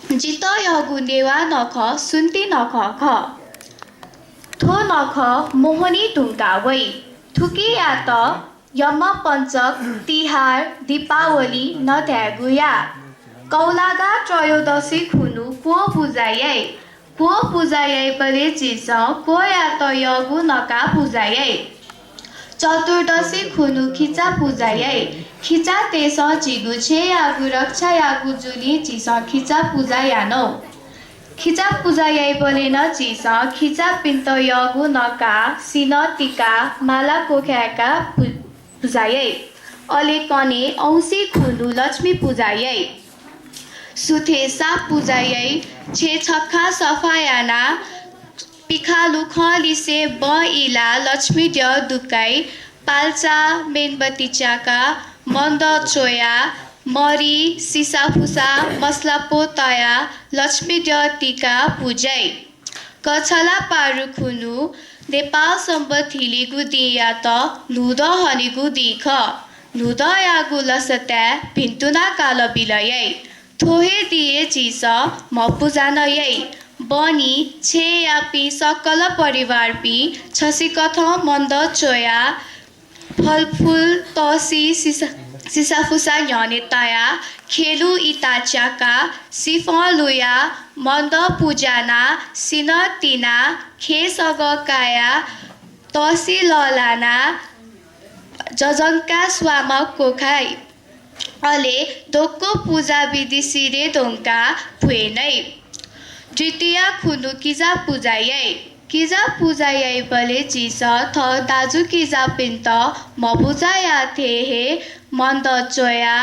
जित यगु नेवा नख सुन्ती नख ख थो नख मोहनी ढुङ्गावै थुकिया त यम पञ्चक तिहार दीपावली नत्यागुया कौलागा त्रयोदशी खुनु को पूजायै बले चिस को या त यगु नका पूजायै चतुर्दशी खुनु खिचा पूजायै खिचा तेस चिगु छे यागु रक्षा यागु जुली चिस खिचा पूजा यानो खिचा पूजा याई बोले न चिस खिचा पिन्त यगु नका सिन टिका माला कोख्याका पूजायै अले कने औसी खुनु लक्ष्मी पूजायै सुथे साप पूजायै छे छक्का सफायाना पिखालु खलिसे ब इला लक्ष्मी ड्य दुकाई पाल्चा मेनबती चाका मन्द चोया मरी सिसाफुसा मसला पोतया लक्ष्मी ड्य टिका पूजै कछला पारु खुनु नेपाल सम्बथिली गुदिया त नुद हनिगु दिख नुद यागु लसत्या भिन्तुना काल बिलयै थोहे दिए चिस म पूजान यै बनी छे यापी सकल परिवार पी छसी कथ मन्द चोया फलफुल तसी सिसाफुसा यने तया खेलु इताच्याका सिफलुया मन्द पूजाना सिन तिना खेसग काया तसी ललाना जजङ्का स्वाम कोखाई अले दोक्को पूजा विधि सिरे दोङ्का फुएनै द्वितीय खुनु किजा पूजायै बले चिस थ दाजु किजा पिन्त म पूजाया थे हे मन्द चोया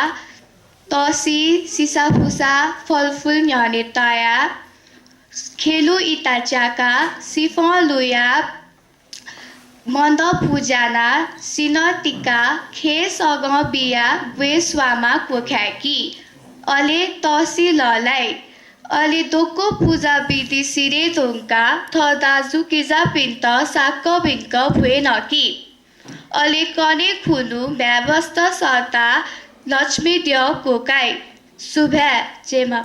तसी सिसाफुसा फलफुल न्यने तया खेलु इताच्याका सिफलुया मन्द पूजाना सिन टिका खेसग बिया वे स्वामा कोख्याकी अले तसी ललाई अले दोको पूजा विधि सिरे दोङ्का थ दाजु किजा पिन्त साक्क भिन्क भुए नकी अले कने खुनु व्यवस्था सता लक्ष्मी ड्य कोकाई शुभ्या जेमा